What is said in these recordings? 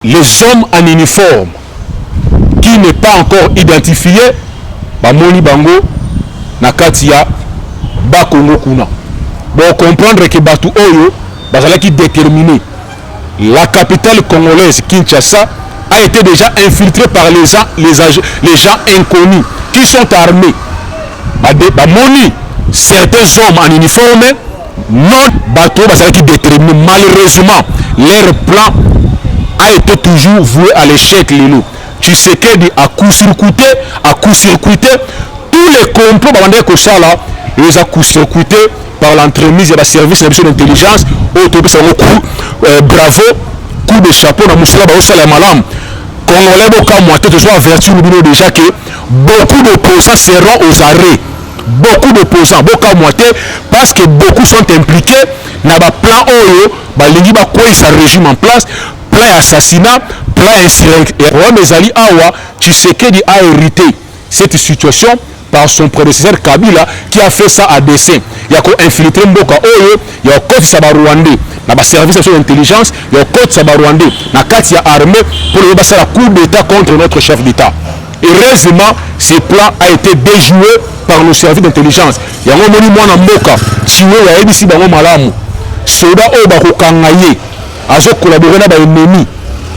Les hommes en uniforme qui n'est pas encore identifié, Bamoni Bango, Nakatia, Bakongo Kuna. Bon, comprendre que Batu Oyo, Bazalaki déterminé. La capitale congolaise, Kinshasa, a été déjà infiltrée par les gens inconnus qui sont armés. Bamoni, certains hommes en uniforme, non bateau, Bazalaki déterminé. Malheureusement, leur plan a été toujours voué à l'échec. Tu sais que à coup-circuité, tous les complots que ça là, les a coup-circuité par l'entremise de la service d'intelligence. Bravo, coup de chapeau dans Moussala Baosala Malam. Congolais Boka Moité, tu sois averti déjà que beaucoup d'opposants seront aux arrêts. Beaucoup d'opposants, Boka Moité, parce que beaucoup sont impliqués dans le plan Oyo, Balingi Bakoui, sa régime en place. Plan assassinat, plan insurrection. Mais Ali Awa, tu sais qu'il a hérité cette situation par son prédécesseur Kabila qui a fait ça à dessein. Il y a infiltré Mboka Oyo, il y a Côte Sabarwandé, dans le service d'intelligence, il y a Côte Sabarwandé, dans Katia armée pour le passer la coup d'État contre notre chef d'État. Heureusement, ce plan a été déjoué par nos services d'intelligence. Il y a un moment où Mboka, si vous avez dit si vous avez malamu, soda Oba Kangaye. Azo collaborer avec l'ennemi,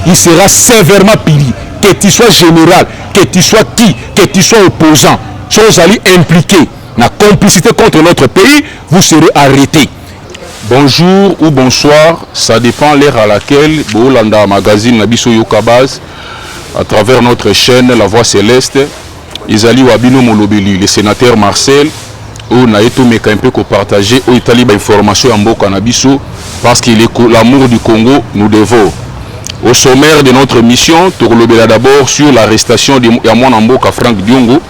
il sera sévèrement puni. Que tu sois général, que tu sois que tu sois opposant, sois allés impliqués dans la complicité contre notre pays, vous serez arrêtés. Bonjour ou bonsoir, ça dépend l'heure à laquelle Bolanda Magazine Nabiso Yokabaz, à travers notre chaîne La Voix Céleste, Isali Wabino Molobeli, le sénateur Marcel, où Naeto Mekampe ko partager où Italie ba information en Mboka Nabiso parce que l'amour du Congo nous dévore. Au sommaire de notre mission, Tourlobela d'abord sur l'arrestation de Yamon Mboka Frank Diongo,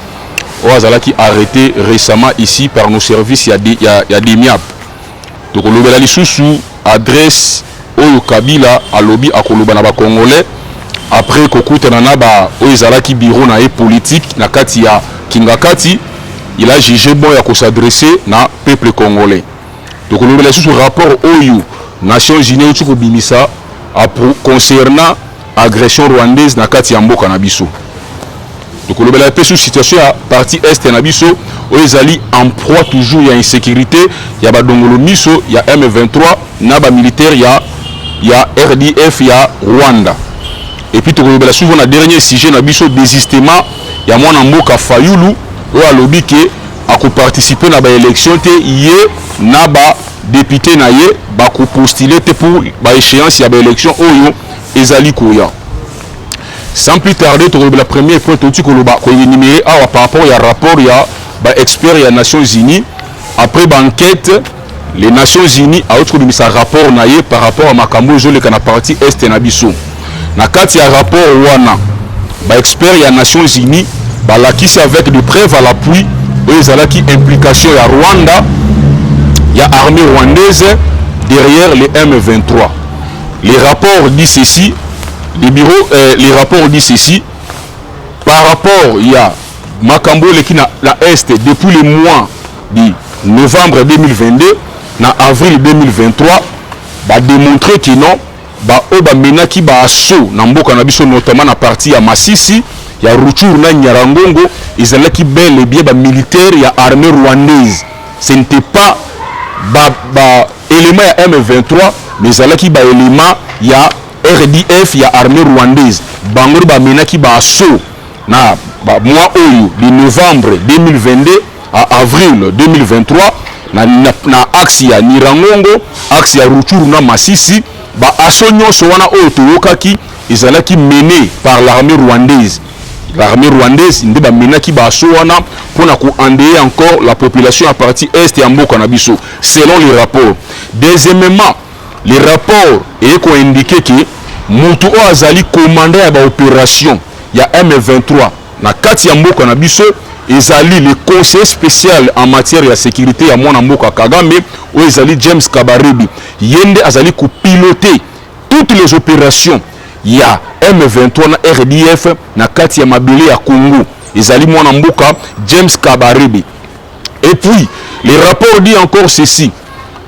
qui arrêté récemment ici par nos services il y a des MIAP. Tourlobela lisusu adresse Oyo Kabila à lobby à Koloba na ba Congolais après kokuta na ba Oyezalaki bureau na politique na kati ya Kingakati. Il a jugé bon à s'adresser na peuple congolais. Donc on a sur rapport au Nations Unies au Bimisa concernant agression rwandaise na kati ya mboka na biso. Donc on a une situation à partie est na biso où ils allaient en proie toujours à insécurité, il y a badongolo miso, il y a M23, na ba militaire, il y a RDF, il y a Rwanda. Et puis on a souvent le dernier sujet na biso désistement, il y a mon mboka Fayulu ou à lobby qui a participé à l'élection yé na ba député na yé ba ko postuler pour ba échéance ya ba élection oyo ezali koya. Sans plus tarder to la première point tout ko ba ko énumérer par rapport ya rapport ya ba expert ya Nations Unies après ba enquête les Nations Unies a autre mis sa rapport na yé par rapport à makambo zo le kana partie est na biso. Na kati ya rapport wana ba expert ya Nations Unies balakisi avec des preuves à l'appui qui implication à Rwanda, il y a armée rwandaise derrière les M23. Les rapports disent ceci, les rapports disent ceci, par rapport il y a Makambo qui na la Est depuis le mois de novembre 2022 na avril 2023 va démontrer que non mena qui ba asso na mboka na biso notamment na partie ya Masisi ya Ruchuru na Nyarangongo ils allaient qui bel et bien militaire ya armée rwandaise. Ce n'était pas élément ya M23 mais ils allaient qui élément ya RDF ya armée rwandaise. Bangor mena qui ba asso na mois de novembre 2022 à avril 2023 na axe ya Nyarangongo, axe ya Ruchuru na Masisi asso nyonso wana oyo toyokaki ezalaki mené par l'armée rwandaise. L'armée rwandaise ndeba menaki baso wana pona ko endeyer encore la population à partie est et en mboka na biso selon les rapports. Deuxièmement, les rapports et ko indiqué que mutu o azali commandant ya ba opération ya M23 na kati ya mboka na biso ezali le conseiller spécial en matière de sécurité ya mwana mboka Kagame o ezali James Kabarebe yende azali ko piloter toutes les opérations ya M23 na RDF na kati ya mabele ya Congo ezali mwana mboka James Kabarebe. Et puis les rapports dit encore ceci,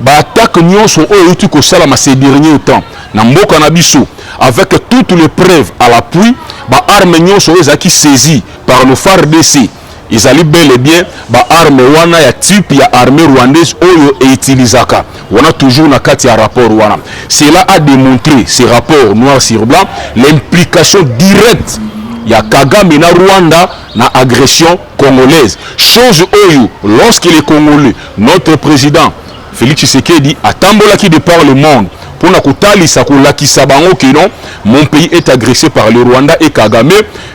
ba attaque nyonso oyo tu ko sala ma ces derniers temps na mboka na biso avec toutes les preuves à l'appui ba arme nyonso oyo ezaki saisi par le FARDC ezali bel et bien ba arme wana ya type ya armée rwandaise oyo utilisaka wana toujours na kati ya rapport wana. Cela a démontré ce rapport noir sur blanc l'implication directe ya Kagame na Rwanda na agression congolaise. Chose oyo lorsque les Congolais, notre président Félix Tshisekedi atambolaki de par le monde pour na kotalisa kolakisa bango que non, mon pays est agressé par le Rwanda et Kagame,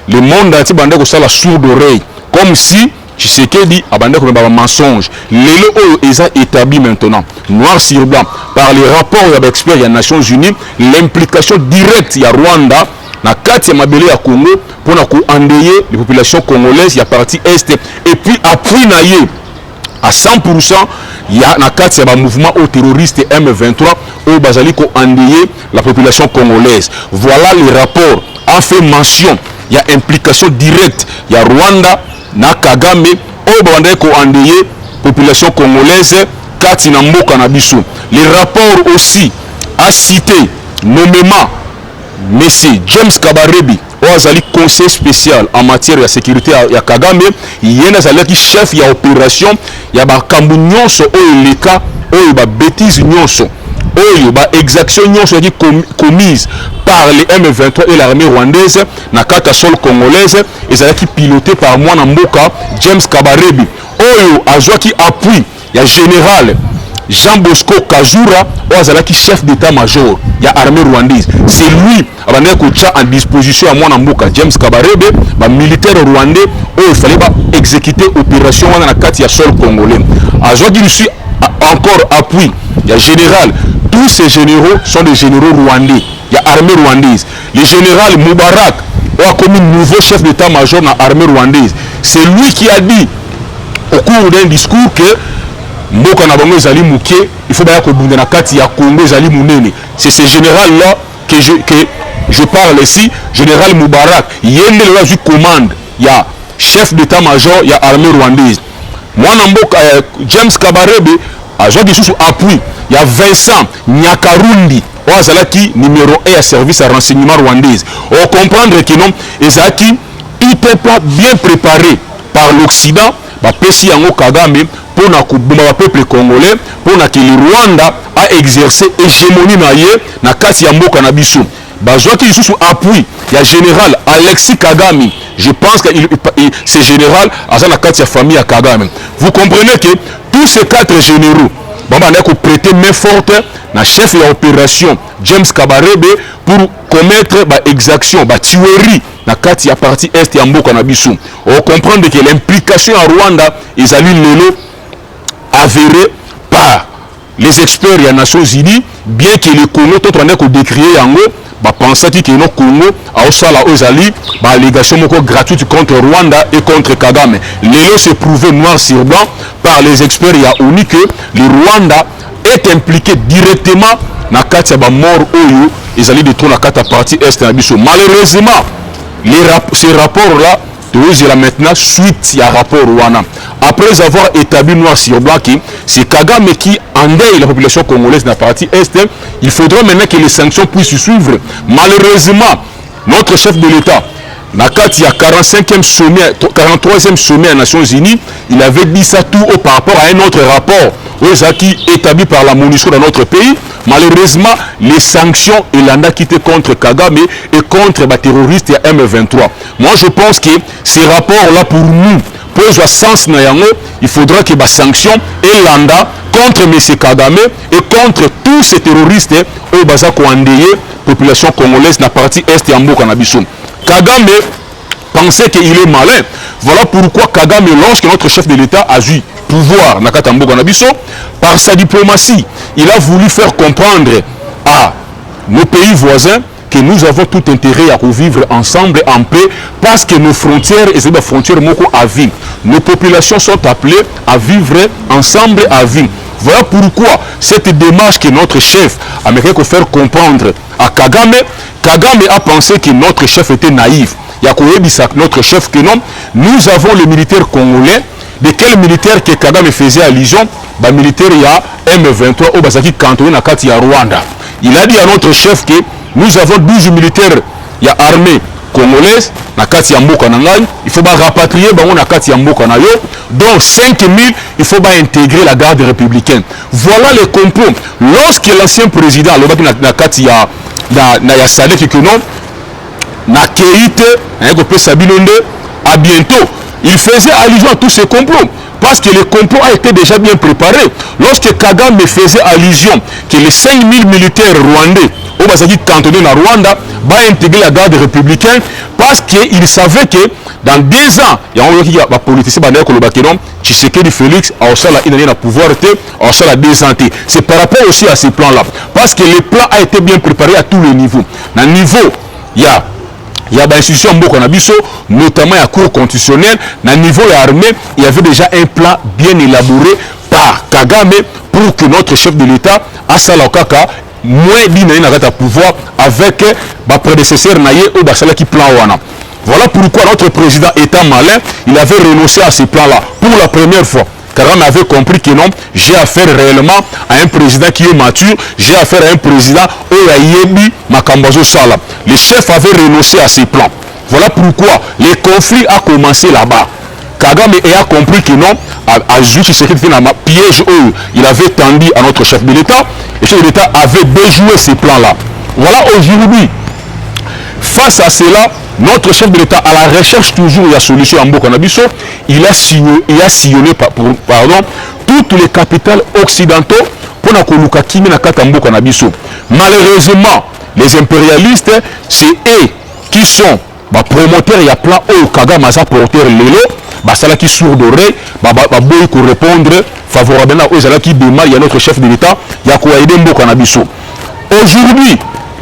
le monde entier bande ko sala sourde oreille comme si Tshisekedi abande ko ba mensonge. Lelo oyo eza établi maintenant noir sur blanc par les rapports ya experts ya Nations Unies l'implication directe ya Rwanda na kati ya mabele ya Congo pour na ko endayer les populations congolaises ya partie est et puis appui na ye à 100% il y a na kati ya ba mouvement au terroriste M23 au bazali ko endayer la population congolaise. Voilà les rapports a fait mention il y a implication directe il y a Rwanda na Kagame au bandé ko endayer population congolaise kati na mboka na biso. Les rapports aussi a cité nommément Monsieur James Kabarebe Oazali conseil spécial en matière de sécurité ya Kagame yena zalaki chef ya opération ya ba kambu nyonso oyo leka oyo ba bêtise nyonso oyo ba exaction nyonso qui commise par les M23 et l'armée rwandaise na kata sol congolaise ezalaki piloté par mwana mboka James Kabarebe oyo azwaki appui ya général Jean Bosco Kazura Oazalaki chef d'état-major ya armée rwandaise. C'est lui abandé kocha en disposition à mon mboka James Kabarebe ba militaire rwandais où il fallait pas exécuter opération dans la carte ya sol congolais. Azwaki reçu encore appui ya général. Tous ces généraux sont des généraux rwandais. Il y a armée rwandaise. Le général Moubarak a comme nouveau chef d'état-major dans l'armée rwandaise. C'est lui qui a dit au cours d'un discours que mboka na bango ezali muke il faut baya ko bunda na kati ya Congo ezali munene. C'est ce général là que je parle ici, général Moubarak yende la ju commande ya chef d'état-major ya armée rwandaise. Mwana mboka James Kabarebe azwaki sous appui ya Vincent Nyakarundi oazalaki numéro 1 à service à renseignement rwandaise. On comprendre que non ezaki il peut pas bien préparé par l'Occident ba pesi yango Kagame pour na kubuma ba peuple congolais pour na que le Rwanda a exercé hégémonie na ye na kati ya mboka na biso. Bazwaki sous appui ya général Alexis Kagame. Je pense que ce général a la kati ya famille ya Kagame. Vous comprenez que tous ces quatre généraux bon bah on a prêté main forte na chef de l'opération James Kabarebe pour commettre ba exaction ba tuerie na kati ya partie est ya mboka na biso. On comprend que l'implication en Rwanda ezali lelo avérée par les experts des Nations Unies, bien que les Congo tout on a ko décrier yango ba pensati que no Congo a osala ozali ba allégation moko gratuite contre Rwanda et contre Kagame. Lelo s'est prouvé noir sur blanc par les experts ya ONU que le Rwanda est impliqué directement na kati ya ba mort oyo ezali de trop na kati ya partie est na biso. Malheureusement ces rapports là de là maintenant suite à rapport Rwanda. Après avoir établi noir sur blanc que c'est Kagame qui endeuille la population congolaise dans la partie est, il faudra maintenant que les sanctions puissent suivre. Malheureusement, notre chef de l'État, Nakati a 45e sommet, 43e sommet des Nations Unies, il avait dit ça tout haut par rapport à un autre rapport qui établi par la MONUSCO dans notre pays. Malheureusement, les sanctions et l'anda quitté contre Kagame et contre les terroristes M23. Moi, je pense que ces rapports-là, pour nous, posent un sens, il faudra que les sanctions et l'anda contre M. Kagame et contre tous ces terroristes au Bazako endeuillé, population congolaise, dans la partie est et en Mboka Nabiso. Kagame pensait qu'il est malin. Voilà pourquoi Kagame, lorsque notre chef de l'État a eu pouvoir Nakata Mboka Nabiso, par sa diplomatie, il a voulu faire comprendre à nos pays voisins que nous avons tout intérêt à vivre ensemble en paix parce que nos frontières et les frontières moko à vie. Nos populations sont appelées à vivre ensemble à vie. Voilà pourquoi cette démarche que notre chef a voulu faire comprendre à Kagame, Kagame a pensé que notre chef était naïf. Il y a notre chef que non, nous avons les militaires congolais, de quel militaire que Kagame faisait allusion? Bah militaire il y a M23 au Basaki cantonné na kati ya Rwanda. Il a dit à notre chef que nous avons 12 militaires, il y a armée congolaise na kati ya mboka nangai, il faut rapatrier bango na kati ya mboka na yo. Donc 5000, il faut intégrer la garde républicaine. Voilà le complot. Lorsque l'ancien président alobaki na kati ya ya Sadek que non na Keite à bientôt, il faisait allusion à tous ces complots. Parce que le complot a été déjà bien préparé. Lorsque Kagame faisait allusion que les 5000 militaires rwandais au Basaki cantonné na Rwanda va intégrer la garde républicaine, parce qu'il savait que dans 2 ans, il y a un politicien qui a Tshisekedi Félix a aussi la pouvoir, a la 2 ans. C'est par rapport aussi à ces plans-là. Parce que le plan a été bien préparé à tous les niveaux. Dans le niveau, il y a des institutions notamment la Cour constitutionnelle. Dans le niveau de l'armée, il y avait déjà un plan bien élaboré par Kagame pour que notre chef de l'État, Asala Okaka, moins d'un pouvoir avec ma prédécesseur Naye ou Basala qui plan wana. Voilà pourquoi notre président étant malin, il avait renoncé à ces plans-là pour la première fois. Kagame avait compris que non, j'ai affaire réellement à un président qui est mature, j'ai affaire à un président Oyayebi Makambazo Sala. Le chef avait renoncé à ses plans. Voilà pourquoi le conflit a commencé là-bas. Kagame a compris que non, à juste ce piège où il avait tendu à notre chef de l'État, le chef de l'État avait déjoué ces plans-là. Voilà aujourd'hui, face à cela, notre chef de l'État, à la recherche toujours de la solution en Bokanabiso, il a sillonné toutes les capitales occidentaux pour la Kimi na Katambo Kanabiso. Malheureusement, les impérialistes, c'est eux qui sont promoteurs et plan au Kagame a porteur Lelo, ça qui sourd d'oreille, pour répondre favorablement aux gens qui demandent à notre chef de l'État, il y a quoi aider Bokanabiso. Aujourd'hui,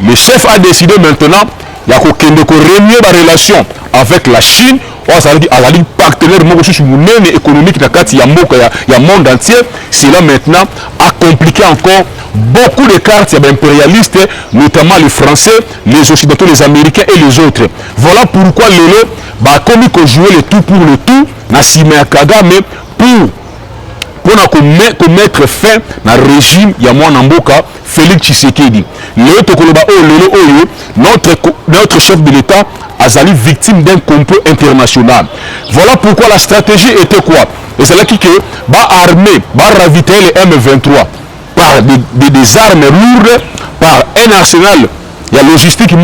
le chef a décidé maintenant il y a remuer la relation avec la Chine, à la partenaire économique dans le monde entier. Cela maintenant a compliqué encore beaucoup de cartes impérialistes, notamment les Français, les Occidentaux, les Américains et les autres. Voilà pourquoi le comme jouer le tout pour le tout, na Kagame pour mettre fin au régime Yamouanamboka Félix Tshisekedi. Notre chef de l'État a été victime d'un complot international. Voilà pourquoi la stratégie était quoi? Et c'est là qui va armer, va ravitailler les M23 par des armes lourdes, par un arsenal, il y a logistique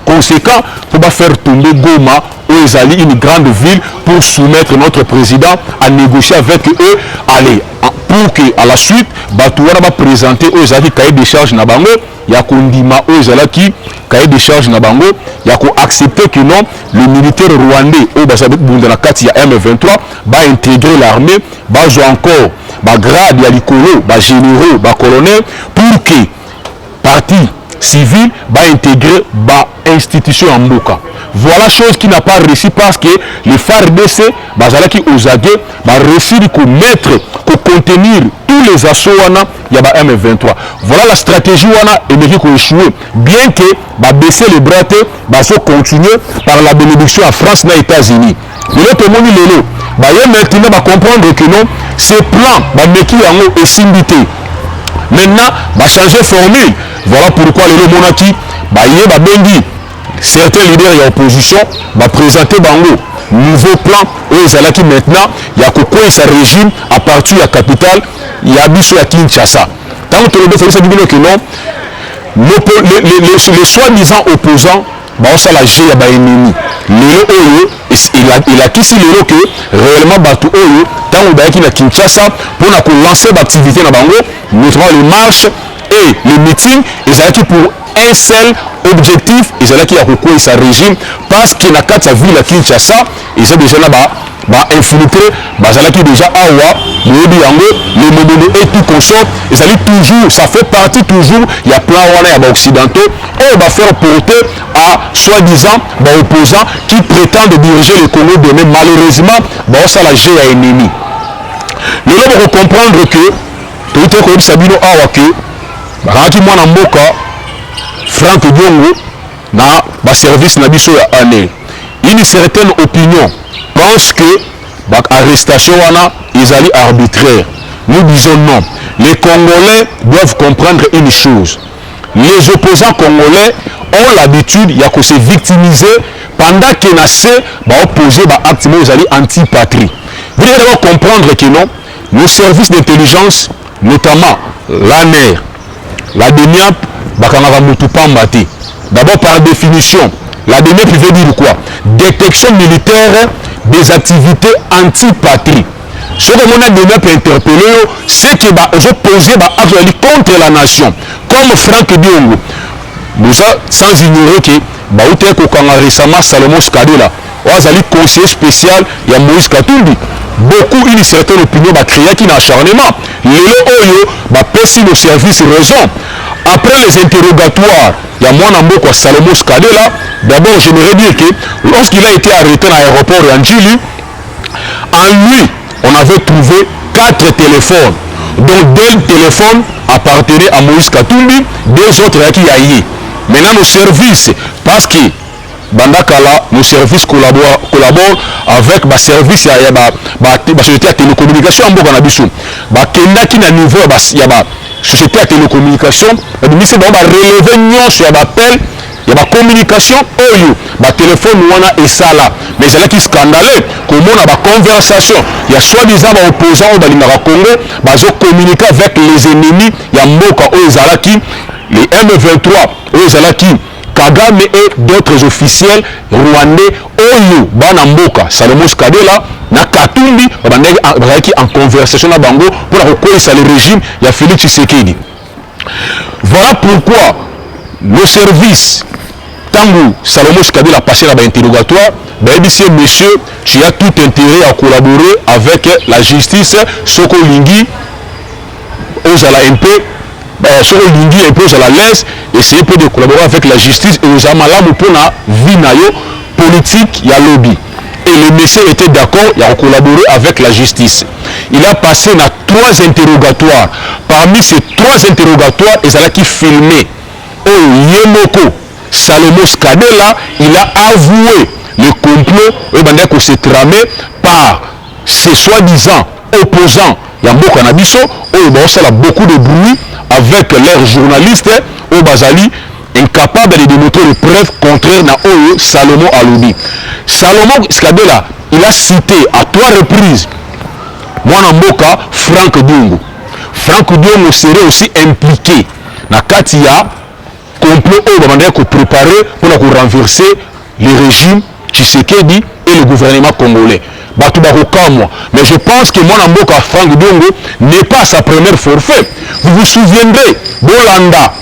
conséquent pour faire tomber Goma, où une grande ville, pour soumettre notre président à négocier avec eux. Allez, pour qu'à la suite, Batouara va présenter aux Zali cahier de charge Nabango, il y a Kondima aux Zala qui cahier de charge Nabango, il y a accepter que non, le militaire rwandais au Basabek Bundanakati M23 va intégrer l'armée, va jouer encore, va grade, il y a l'icolo, va généraux, va colonel, pour que parti civil va intégrer la institution en Mboka. Voilà chose qui n'a pas réussi parce que les FARDC, Bazalaki Ozage, va réussir à mettre, à contenir tous les assauts il y a M23. Voilà la stratégie et qui a échoué. Bien que va baisser les bras, va continuer par la bénédiction à France et aux États-Unis. L'autre monde va maintenant va comprendre que non, ces plans va mettre en et s'inviter. Maintenant, va changer de formule. Voilà pourquoi le monarchie va bengi. Certains leaders de l'opposition vont présenter bango nouveau plan où ils qui maintenant il y a quoi sa régime à partir de la capitale il y a biso à Kinshasa. Tant que le que non les soi-disant opposants ça la G ya ba ennemi il a quitté le que réellement bateau oyo tant que na Kinshasa pour lancer l'activité na bango notamment les marches et les meetings ils ont pour un seul objectif, ils ont qui a recours sa régime parce qu'il n'a qu'à sa ville à Kinshasa, ils sont déjà là-bas, infiltré, qui déjà awa, le modèle et tout consort, ils allaient toujours, ça fait partie toujours, il y a plein de occidentaux, on va faire porter à soi-disant opposants qui prétendent diriger le Congo demain, malheureusement, ça la G à ennemi. Le lot pour comprendre que, tout est comme Sabino awa que, Raki Mwana Mboka, Franck Diongo na service na biso ya année. Une certaine opinion pense que arrestation wana ezali arbitraire. Nous disons non. Les Congolais doivent comprendre une chose. Les opposants congolais ont l'habitude de se victimiser pendant qu'ils naissent opposés à actes anti-patrie. Vous devez comprendre que non, nos services d'intelligence, notamment l'ANER, la DENIAP, d'abord par définition, la DENIAP veut dire quoi? Détection militaire des activités anti-patrie. Ce que mon DENIAP interpellé, c'est qu'ils ont opposé contre la nation, comme Franck Diongo. Nous sans ignorer que récemment Salomon Skadela, conseiller spécial, il y a Moïse Katumbi. Beaucoup une certaine opinion créé qui n'a acharnement. Les pèse nos services raison. Après les interrogatoires, il y a moi Salomon Skadela. D'abord, j'aimerais dire que lorsqu'il a été arrêté à l'aéroport Yandjili, en lui, on avait trouvé 4 téléphones. Donc, 2 téléphones appartenaient à Moïse Katumbi, 2 autres à Kiaïe. Maintenant, nos services, parce que Bandakala, nos services collaborent avec les services société de télécommunication en Boganabiso. Qui na niveau il y a société de télécommunication, ministre va relever sur l'appel, il y a la communication, le téléphone et ça là. Mais c'est là qui est scandaleux, comme on a la conversation. Il y a soi-disant des opposants au Congo, ils communiquent avec les ennemis, il y a Moka Ozalaki, les M23 Ozalaki. Kagame et d'autres officiels rwandais Oyo Banamboka Salomon Skadela na Katumbi en conversation na bango pour reconnaître le régime il y a Félix Tshisekedi. Voilà pourquoi nos services Tango Salomon Skadela passé là interrogatoire monsieur tu as tout intérêt à collaborer avec la justice Soko Lingi Ozala MP sur le Lingi impose à la laisse, essayer de collaborer avec la justice et aux amalams pour la vie politique, il y a lobby. Et le monsieur était d'accord, il a collaboré avec la justice. Il a passé 3 interrogatoires. Parmi ces 3 interrogatoires, il a qui filmé. Yemoko Salomon Skadela, il a avoué le complot qui s'est tramé par ces soi-disant opposants. Il y a beaucoup de beaucoup de bruit avec leurs journalistes au Bazali, incapable de démontrer les preuves contraires à Salomon Alobi. Salomon Skadela, il a cité à 3 reprises Mwanamboka Franck Diongo. Franck Diongo serait aussi impliqué dans Katia complot au préparé pour renverser le régime Tshisekedi et le gouvernement congolais. Mais je pense que Mwanamboka Franck Diongo n'est pas sa première forfait. Vous vous souviendrez, Bolanda,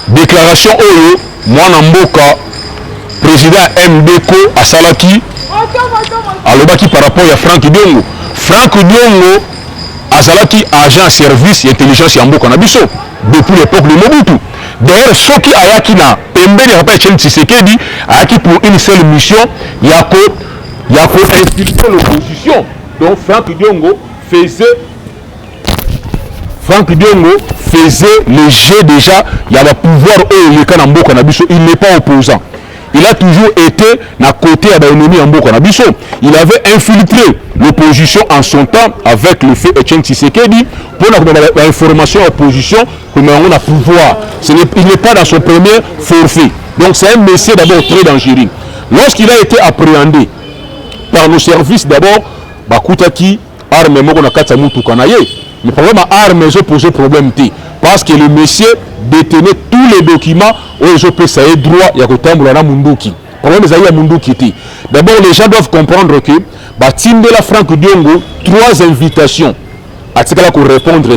déclaration Oyo, Mwanamboka, président MDK à Salaki, Alobaki par rapport à Franck Diongo. Franck Diongo, à Salaki, agent service et intelligence Yamboka Nabiso, depuis l'époque de Mobutu. D'ailleurs, ceux qui ayaki na Pembe de rappel Tshisekedi, ayaki pour une seule mission, Yako infiltrer l'opposition. Donc Franck Diongo faisait le jeu déjà, il y a le pouvoir le Kanambo Kanabiso, il n'est pas opposant. Il a toujours été à côté de l'ennemi en Bokanabiso. Il avait infiltré l'opposition en son temps avec le fait Etienne Tshisekedi pour l'information à l'opposition comme on a pouvoir. Il n'est pas dans son premier forfait. Donc c'est un monsieur d'abord très dangereux. Lorsqu'il a été appréhendé par nos services d'abord, Bakutaki, arme moko na kata mutu kanaye. Le problème à armes, ils ont posé problème parce que le monsieur détenait tous les documents où ils ont payé droit à côté de la Munduki. Le problème est à Munduki. D'abord, les gens doivent comprendre que Tindela Franck Diongo 3 invitations à ce qu'il répondre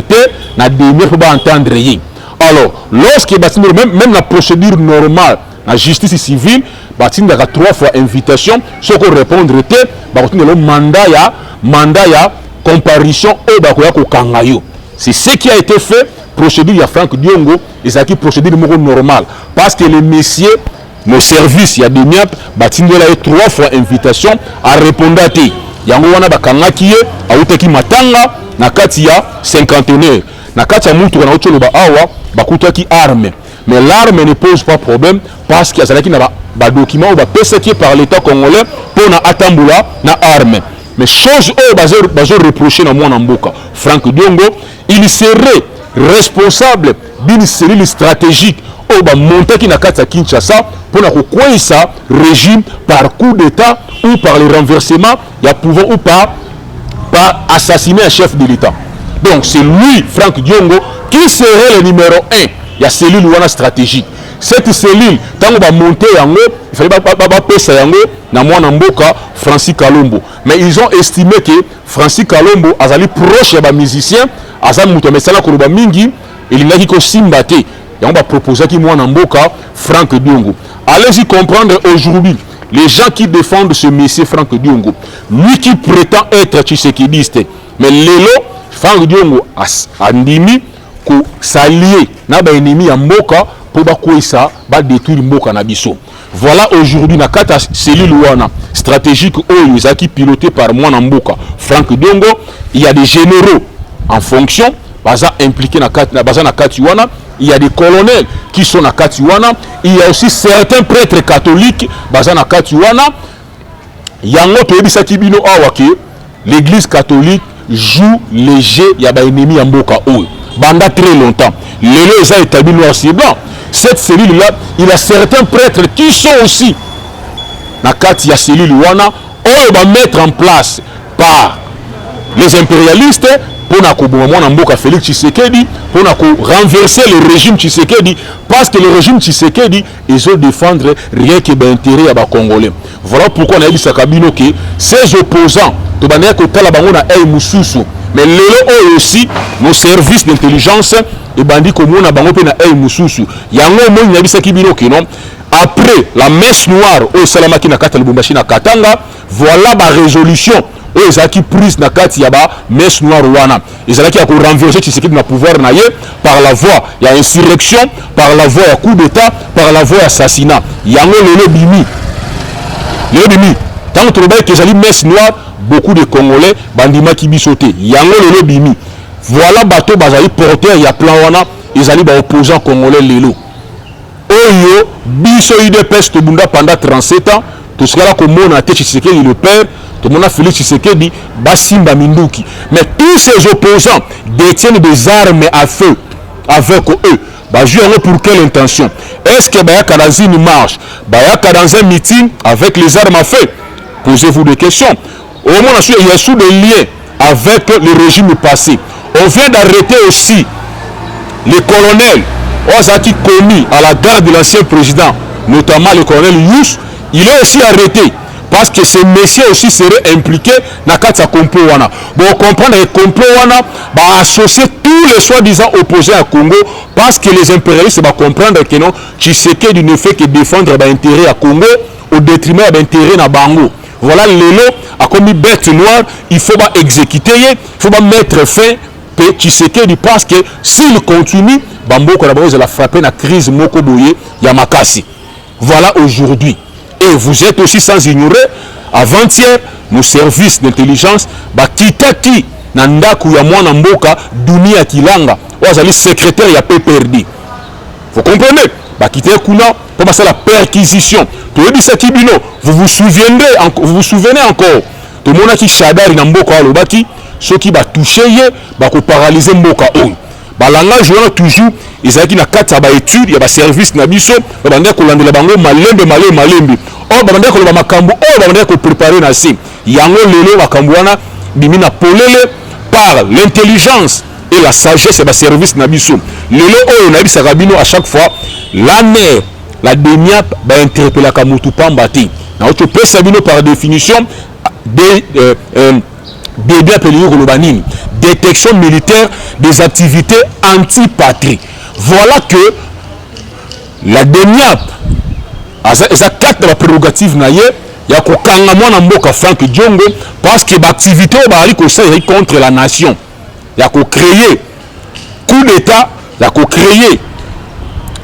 na dernière pour entendre rien. Alors, lorsque même la procédure normale, la justice civile, il y a 3 fois invitation, ce qu'on répondre le mandat ya comparution au Bakoyako Kangayo. C'est ce qui a été fait, procédure à Franck Diongo, et c'est une procédure normale. Parce que les messieurs, nos services, il y a des miapes, il y a 3 fois invitation à répondre à ti. Yango wana bakangakiye, auteki matanga, nakati ya 51. Nakati ya mutu kana ocholo ba awa, bakutaki arme. Mais l'arme ne pose pas problème parce qu'il y a des documents ou des par l'État congolais pour na atambula na arme. mais chose bazo reprocher na mwana mboka Franck Diongo, il serait responsable d'une cellule stratégique au monter qui na kati ya Kinshasa pour na kokwesa régime par coup d'état ou par le renversement ya pouvoir ou par assassiner un chef de l'état. Donc c'est lui, Franck Diongo, qui serait le numéro 1 ya cellule wana stratégique. Cette cellule, tant qu'on va monter yango, il fallait pas pesa yango na mwana mboka Francis Kalombo. Mais ils ont estimé que Francis Kalombo azali proche ya ba musicien, azali muto mesala ko ba mingi, elingaki ko simbate. Et on va proposer qui mwana mboka Franck Diongo. Allez-y comprendre aujourd'hui les gens qui défendent ce monsieur Franck Diongo. Lui qui prétend être tshisekidiste, mais lelo Franck Diongo andimi ko s'allier na ba ennemi ya mboka pour détruire mboka na biso. Voilà aujourd'hui na kata cellule wana stratégique oyo ezaki piloté par mwana mboka Franck Diongo, il y a des généraux en fonction baza impliqués na kati wana, il y a des colonels qui sont na kati wana, il y a aussi certains prêtres catholiques baza na kati wana. Yango toyebisaki bino awa ke l'église catholique joue les jeux ya ba ennemi ya mboka oyo banda très longtemps. Lelo eza établi noir sur blanc. Cette cellule-là, il y a certains prêtres qui sont aussi dans la cellule wana, on va mettre en place par les impérialistes pour na Félix Tshisekedi, pour renverser le régime Tshisekedi, parce que le régime Tshisekedi, ils ont défendre rien que l'intérêt à Congolais. Voilà pourquoi on a dit Sakabino que ces opposants, mais lelo aussi nos services d'intelligence et bandits comme on a bango pe na mususu yango mo nyabisa kibino kino après la messe noire au salamaki na kata Lubumbashi na Katanga, voilà ba résolution o ezaki prise na kati ya ba messe noire wana ezalaki ya ko renverser Tshisekedi na pouvoir na ye par la voie ya insurrection, par la voie ya coup d'état, par la voie assassinat. Yango lelo bimi tant que le ezali messe noire, beaucoup de Congolais bandima ki bisoté yango lelo bimi. Voilà bateau bazali porteur ya plan wana ezali ba opposant congolais lelo oyo biso UDPS to bunda pendant 37 ans to sikala ko mona te Tshisekedi le père to mona Félix Tshisekedi basimba minduki, mais tous ces opposants détiennent des armes à feu avec eux. Jouer pour quelle intention? Est-ce que bayaka dans une marche, bayaka dans un meeting avec les armes à feu? Posez-vous des questions. Au moins il y a sous des liens avec le régime passé. On vient d'arrêter aussi les colonels qui commis à la garde de l'ancien président, notamment le colonel Yous. Il est aussi arrêté parce que ces messieurs aussi seraient impliqués dans le complot. Bon, on comprend que le complot va associer tous les soi-disant opposés à Congo parce que les impérialistes vont comprendre que non, Tshisekedi ne fait que défendre l'intérêt à Congo au détriment de l'intérêt à Bango. Voilà, Lelo a commis bête noire, il faut exécuter, il faut mettre fin à Tshisekedi parce que s'il continue, Bambo Kolabozo a frappé la crise Mokoboye Yamakasi. Voilà aujourd'hui. Et vous êtes aussi sans ignorer, avant-hier, nos services d'intelligence, Kitaki, Nandaku Yamwana Mboka, Dunia Kilanga, Ouazali secrétaire ya PPRD. Vous comprenez? Kitaki Kuna, pour passer la perquisition. Vous vous souvenez encore? Tout le monde qui Shadari Namboka Alobaki, ceux qui va toucher, va paralyser Mboka Oyo. Langage toujours ils ont na kati ba étude ya ba service na biso ba banda ko landela bango malembe o ba banda ko ba makambo o ba banda ko préparer na si yango lelo makambo wana bimina polele par l'intelligence et la sagesse ba service na biso lelo o na bisa kabino à chaque fois la mère la demiap ba interpeller ka mutu pamba te na auto pesa bino par définition détection militaire des activités anti-patrie. Voilà que la DENIAP a 4 prérogatives na ye ya ko kanga mwana mboka Franck Diongo parce que l'activité bali ko ça contre la nation. Ya ko créer coup d'état, ya ko créer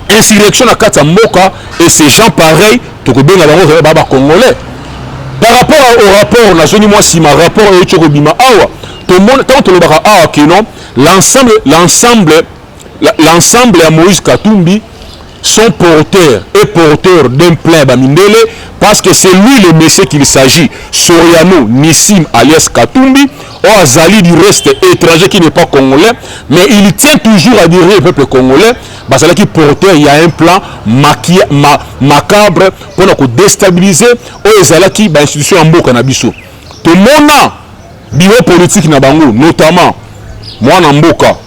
insurrection na kata mboka et ces gens pareils to ko benga bango baba congolais. Par rapport au rapport nationaux moi si ma rapport et Chorobima awa tout le monde tant le bara awa que non l'ensemble à Moïse Katumbi sont porteurs et porteurs d'un plein Bamindele, parce que c'est lui le monsieur qu'il s'agit. Soriano Nissim alias Katumbi, ou Azali du reste étranger qui n'est pas congolais, mais il tient toujours à dire le peuple congolais, parce qu'il porteur, il y a un plan macabre pour déstabiliser l'institution en Mboka Nabiso. Tout le monde bureau politique na bango, notamment moi Mboka,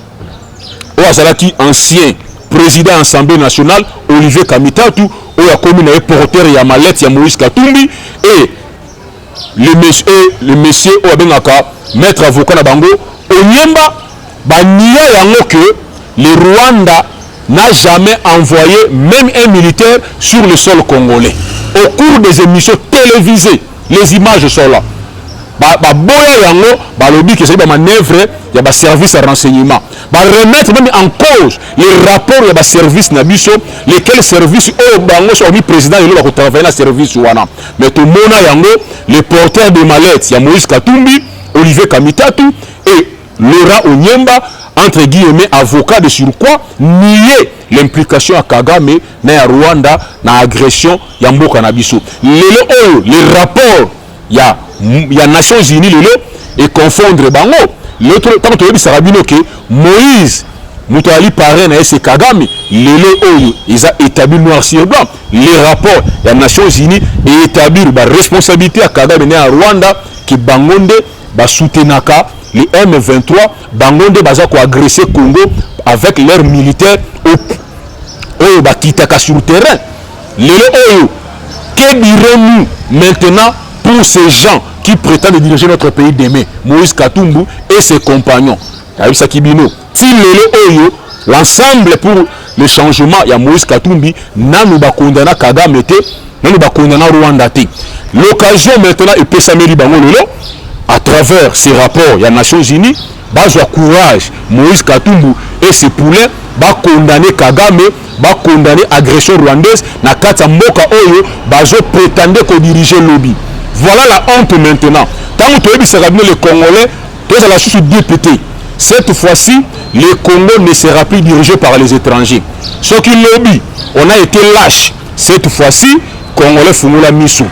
ou Azalaki ancien président de l'Assemblée nationale, Olivier Kamitatu, où il y a commis un porteur, il y a Malette, il y a Moïse Katumbi, et le monsieur, maître avocat na bango, Onyemba, Bania yango que le Rwanda n'a jamais envoyé même un militaire sur le sol congolais. Au cours des émissions télévisées, les images sont là. Boya yango balobi que c'est une manœuvre, il y a un service de renseignement. Remettre même en cause les rapports de service nabiso, lesquels services au bango sont mis président et l'autre travailler dans service wana. Mais tout le monde yango, les porteurs de mallettes, il y a Moïse Katumbi, Olivier Kamitatu et Laurent Onyemba, entre guillemets avocat de surcroît, nier l'implication à Kagame na Rwanda na agression ya mboka nabiso. Les rapports il y a Nations Unies et confondre bango. L'autre tant que ça rabino que Moïse Moutali parrain na ese Kagame ils a établi noir sur blanc les rapports il y a Nations Unies et établir la responsabilité à Kagame na Rwanda qui bangonde ba soutenaka les M23 bangonde baza ko agresser Congo avec leurs militaires au bakitaka sur le terrain. Que dirons-nous maintenant pour ces gens qui prétendent diriger notre pays demain, Moïse Katumbi et ses compagnons? L'ensemble pour le changement, il y a Moïse Katumbi, Nanou Bakondana Kagame, Nanou Bakondana Rwanda. L'occasion maintenant est Pessameli Bangololo, à travers ces rapports, il y a Nations Unies, Bazwa courage, Moïse Katumbi et ses poulets, va condamner Kagame, va condamner agression rwandaise, na kata mboka oyo, bazo prétendait qu'on dirigeait le lobby. Voilà la honte maintenant. Tant que tu as les Congolais, tu as la chose député. Cette fois-ci, le Congo ne sera plus dirigé par les étrangers. Ce qui lobby, on a été lâche. Cette fois-ci, Congolais font la mission.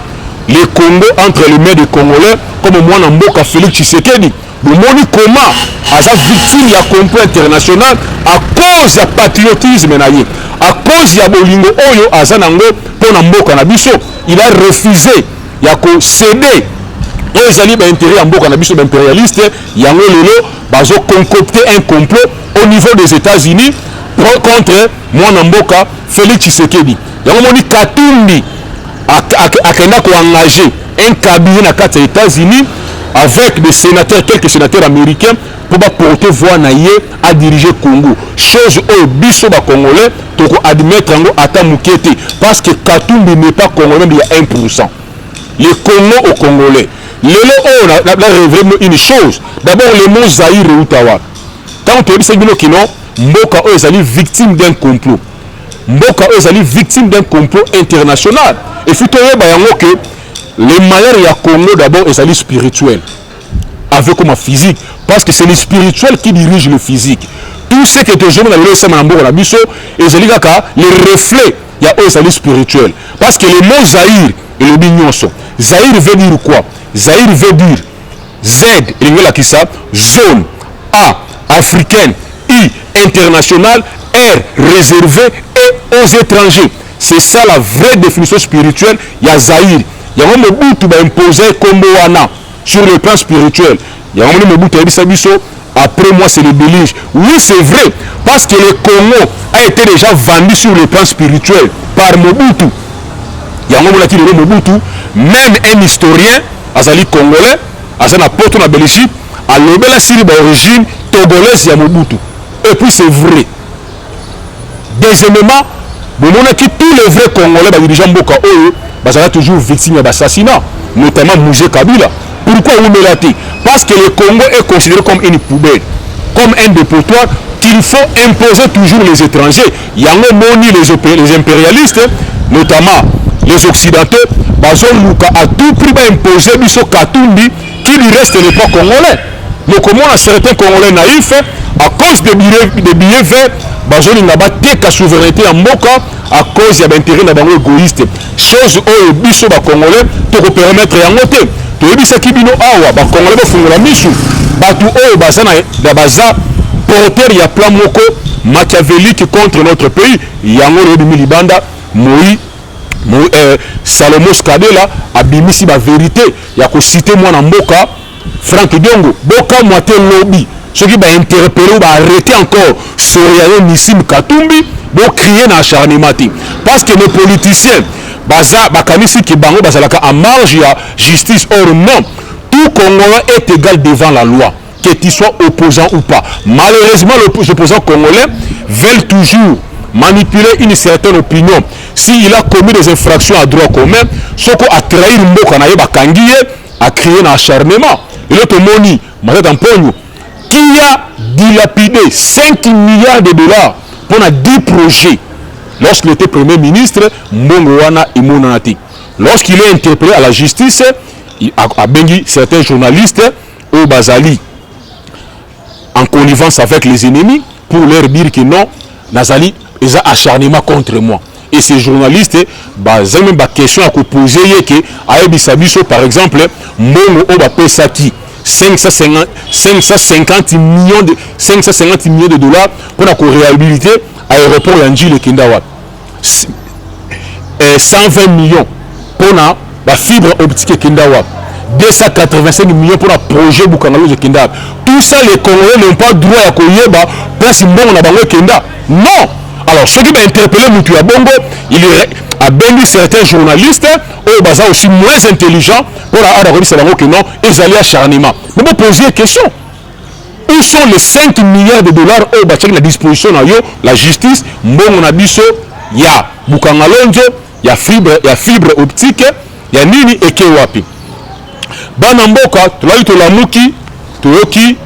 Les Congo entre les mains des Congolais, comme moi Mboka Félix Tshisekedi, le monde comment à sa victime il y a complot international à cause du patriotisme à cause de bolingo oyo azanango pour Mboka na biso. Il a refusé il a cédé aux alliés d'intérêt en Mboka na biso impérialiste. Il y a bazo concocté un complot au niveau des États-Unis contre moi Mboka Félix Tshisekedi. Il y a un Katumbi akenda ko engager un cabinet na kati des États-Unis avec des sénateurs, quelques sénateurs américains pour porter voix naïe à diriger Congo. Chose au biso ba congolais pour admettre ngo ata mukete parce que Katumbi n'est pas congolais, il y a 1%. Les Congo aux Congolais. On a révélé une chose. D'abord le mot Zaïre et Outawa. Quand on dit que Mboka est victime d'un complot. Mboka est victime d'un complot international. Et puis que les malheurs y a Congo d'abord est spirituel. Avec comme physique. Parce que c'est le spirituel qui dirige le physique. Tout ce que les gens dans le Mboka la biso et les reflets il y a eux spirituel. Parce que le mot Zaïre et le bignonso. Zaïre veut dire quoi? Zaïre veut dire Z, zone A, africaine, I, internationale, R, réservée et aux étrangers. C'est ça la vraie définition spirituelle. Il y a Zaïre. Il y a un Mobutu qui a imposé Komboana sur le plan spirituel. Il y a un Mobutu qui a dit après moi c'est le déluge. Oui, c'est vrai. Parce que le Congo a été déjà vendu sur le plan spirituel par Mobutu. Il y a un moment qui est Mobutu. Même un historien, Azali Congolais, Azana Porto na Belgique, a lobé la Syrie d'origine togolaise ya Mobutu. Et puis c'est vrai. Deuxièmement, tous les vrais Congolais, les dirigeants Mboka Oyo, sont toujours victimes d'assassinats, notamment Mouzé Kabila. Pourquoi vous me l'avez? Parce que le Congo est considéré comme une poubelle, comme un dépotoir qu'il faut imposer toujours les étrangers. Il y a les impérialistes, notamment les Occidentaux, à tout prix imposer Biso Katumbi qui lui reste n'est pas congolais. Mais comment certains Congolais naïfs, à cause des billets verts, ils ont la souveraineté en Mboka à cause de l'intérêt de bango égoïste. Chose où biso ba congolais to permettre yango te. To yebisa kibino awa ba congolais ba fungola misu. Batu o bazana da baza porteur ya plan moko machiavélique contre notre pays. Yango le bimi libanda moi Salomon Skadela abimisi ba vérité ya ko citer moi na mboka Franck Diongo boka moite lobby ceux qui va interpeller ou va arrêter encore Soriano Nissim Katumbi pour crier dans acharnement parce que les politiciens baza bakanisi ki bango bazalaka en marge ya justice. Or non, tout Congolais est égal devant la loi, que tu sois opposant ou pas. Malheureusement les opposants congolais veulent toujours manipuler une certaine opinion. S'il a commis des infractions à droit commun, ce qu'on a trahi le mot qu'on a eu a crié dans acharnement. Et l'autre moni, qui a dilapidé 5 milliards de dollars pour 10 projets lorsqu'il était Premier ministre, Mbongoana et Monanati. Lorsqu'il est interpellé à la justice, il a béni certains journalistes au Bazali en connivence avec les ennemis pour leur dire que non, Nazali est acharnement contre moi. Et ces journalistes, ils ont même des questions à poser. Par exemple, Mbongo Obapesaki 550 millions de dollars pour la réhabiliter l'aéroport Yanji le Kindawa. 120 millions pour la fibre optique Kindawa. 285 millions pour le projet Bukangalo de Kindawa. Tout ça, les Congolais n'ont pas droit à Koyeba place Mbongo na Bango Kinda. Non! Alors, ceux qui vont interpeller Moutou Bongo, il a béni certains journalistes, au bazar aussi moins intelligents, pour la Bango que non, ils allaient acharnement. Mais vous posez une question. Où sont les 5 milliards de dollars au Bachak la disposition de la justice? Mbongo Nabiso, il y a Bukangalonjo, il y a fibre optique, il y a Nini et Kewapi. Banamboka, tu l'as Mouki, Toyoki,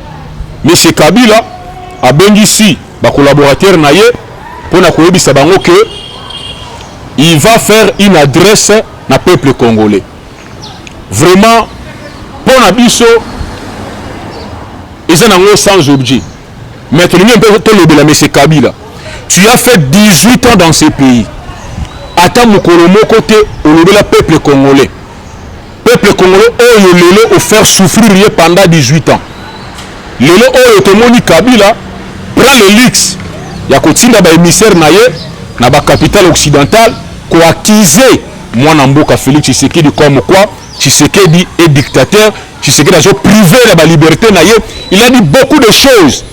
M. Kabila, a béni ici, les collaborateurs naïe, pour na koyebisa bango que il va faire une adresse na peuple congolais. Vraiment pour na biso ils ont sans objet. Mais tu le M. Kabila. Tu as fait 18 ans dans ce pays. Attends mon côté au peuple congolais. Peuple congolais oh lelo faire souffrir pendant 18 ans. Lelo oh tomoni Kabila prend le luxe. Il y a continué à émissaire na ba capitale occidentale ko accuser moi Namboka Félix Tshisekedi comme quoi Tshisekedi est dictateur, Tshisekedi a privé de la liberté naïe. Il a dit beaucoup de choses.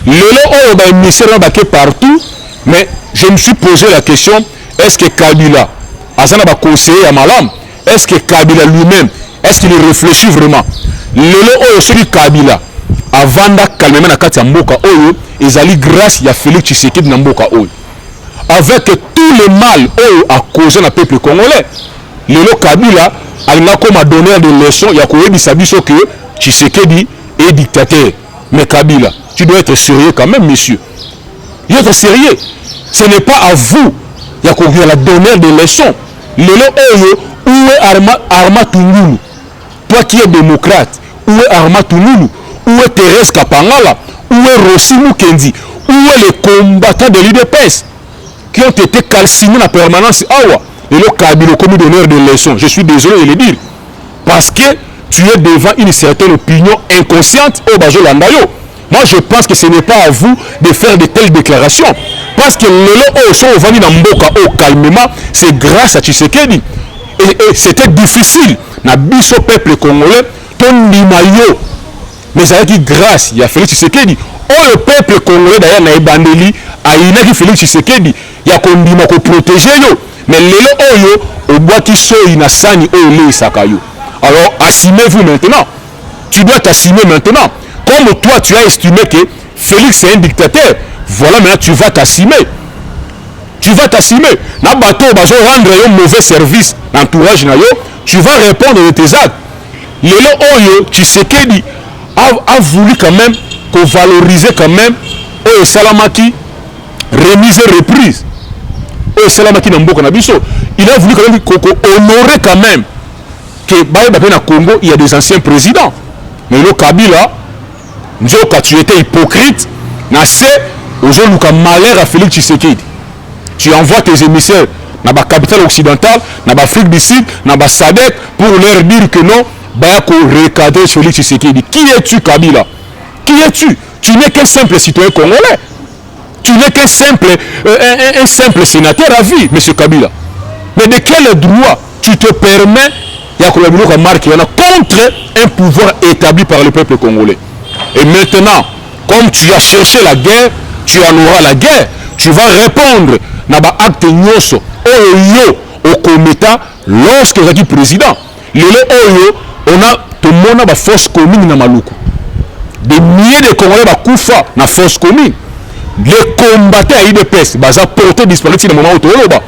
Le ba émissaire na partout, mais je me suis posé la question, est-ce que Kabila azana ba conseiller à Malam, est-ce que Kabila lui-même, est-ce qu'il réfléchit vraiment? Le celui Kabila avant de calmer na kati ya mboka oyo ezali grâce ya Félix Tshisekedi na mboka oyo avec tout le mal oyo a causé na peuple congolais. Lelo Kabila alina comme donneur de leçon ya koyebisa biso que Tshisekedi est dictateur. Mais Kabila, tu dois être sérieux quand même, monsieur. Il faut être sérieux. Ce n'est pas à vous ya koyebisa la donneur de leçon. Lelo oyo où est Arma Tungulu? Toi qui es démocrate, où est Arma Tungulu? Où est Thérèse Kapangala? Où est Rossi Mukendi? Où est les combattants de l'UDPS qui ont été calcinés en permanence? Awa, et le Kabila comme donneur de leçons. Je suis désolé de le dire. Parce que tu es devant une certaine opinion inconsciente au Bajo Landayo. Moi, je pense que ce n'est pas à vous de faire de telles déclarations. Parce que le son venu dans Mboka calmement, c'est grâce à Tshisekedi. Et c'était difficile. Na biso peuple congolais, ton limayo. Mais ça a dit grâce, il y a Félix Tshisekedi. Oh, le peuple congolais d'ailleurs n'a bandeli, a inaki Félix Tshisekedi. Il y a qu'on dit qu'on protéger yo. Mais lelo oyo, au bois qui so inasani oyo le sakayo. Alors assumez-vous maintenant. Tu dois t'assumer maintenant. Comme toi tu as estimé que Félix est un dictateur, voilà maintenant tu vas t'assumer. Tu vas t'assumer. Na bateau bazo rendre un mauvais service l'entourage na yo, tu vas répondre de tes actes. Lelo oyo Tshisekedi a voulu quand même qu'on valorise quand même au Salamaki remise et reprise au Salamaki Namboka Nabiso. Il a voulu quand même qu'on honorer quand même que na Congo il y a des anciens présidents. Mais le Kabila, quand tu étais hypocrite, na c'est aujourd'hui malheur à Félix Tshisekedi. tu envoies tes émissaires dans la capitale occidentale, dans l'Afrique du Sud, dans la SADC, pour leur dire que non, bah, pour recadrer Félix Tshisekedi. Qui es-tu, Kabila? Qui es-tu? Tu n'es qu'un simple citoyen congolais. Tu n'es qu'un simple, un simple sénateur à vie, M. Kabila. Mais de quel droit tu te permets contre un pouvoir établi par le peuple congolais? Et maintenant, comme tu as cherché la guerre, tu en auras la guerre. Tu vas répondre dans l'acte nyoso oyo au comité lorsque tu es président. Lelo oyo, on a tout le monde a force commune dans Maluku. Des milliers de Congolais va koufa na force commune. Les combattants à IDPS baza porté disparu dans le moment où tu es là.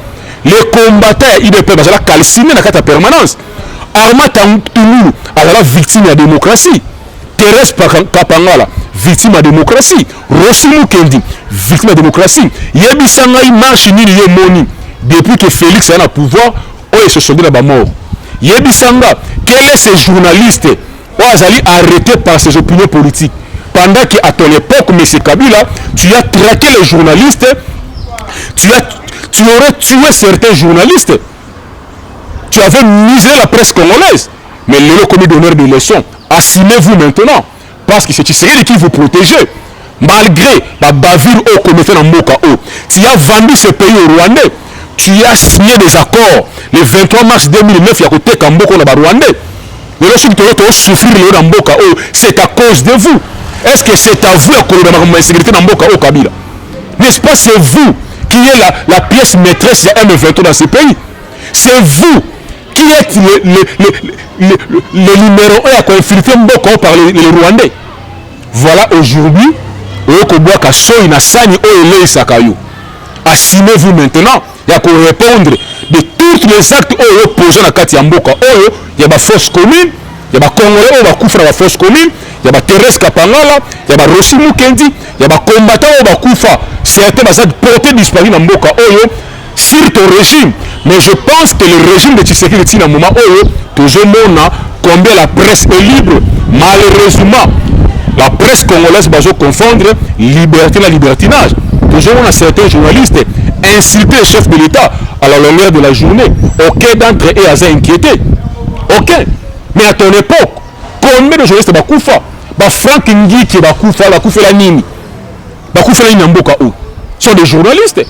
Les combattants à IDPS baza calciné dans la permanence. Arma Touloulou a la victime de la démocratie. Thérèse Kapangala, victime de la démocratie. Rossumou Kendi, victime de la démocratie. Yebisanga y marche ni lié moni. Depuis que Félix est au pouvoir, il se sauvé dans mort. Yebisanga, quel est ce journaliste Azali arrêté par ses opinions politiques? Pendant qu'à ton époque, M. Kabila, tu as traqué les journalistes, tu aurais tué certains journalistes. Tu avais misé la presse congolaise. Mais le commis d'honneur de leçons, assumez-vous maintenant. Parce que c'est Tshisekedi qui vous protégez. Malgré la bavure au comité dans Moka, tu as vendu ce pays au Rwandais. Tu as signé des accords. Le 23 mars 2009, il y a côté Kamboko dans le Rwandais. Mais lorsque tu as souffert dans Moka, c'est à cause de vous. Est-ce que c'est à vous la sécurité dans Moka Kabila? N'est-ce pas, c'est vous qui êtes la pièce maîtresse de M23 dans ce pays? C'est vous qui êtes le numéro 1 à infiltrer Mboka par les Rwandais. Voilà aujourd'hui, assumez-vous maintenant. Il y a qu'on répondre de tous les actes opposés à la Kati Mboka. Il y a des forces communes, il y a des Congolais qui ont koufa la force commune, il y a des Thérèse Kapangala, il y a des Rossumou Kendi, il y a des combattants qui ont koufa. Certains ont porté disparu dans Mboka sur ton régime. Mais je pense que le régime de Tshisekedi, dans le moment où toujours combien la presse est libre, malheureusement, la presse congolaise va se confondre liberté et libertinage. Toujours on a certains journalistes insulter le chef de l'État à la longueur de la journée. Aucun d'entre eux a inquiété. Aucun. Mais à ton époque, combien de journalistes va koufa? Franck Ngiki va koufa la nini. Va koufa la nini Mboka où? Ce sont des journalistes.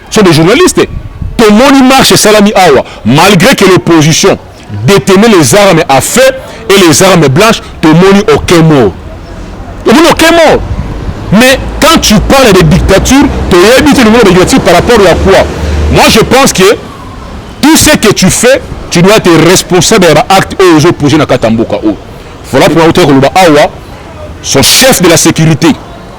Ce sont des journalistes. Tout le monde marche Salami Awa. Malgré que l'opposition détenait les armes à feu et les armes blanches, tout le monde n'est aucun mort. Tout le monde n'est aucun mort. Mais quand tu parles de dictature, tu évites le mot de dictature par rapport à quoi? Moi, je pense que tout ce que tu fais, tu dois être responsable de l'acte aux opposés dans Katamboka. Voilà pour Awa, son chef de la sécurité,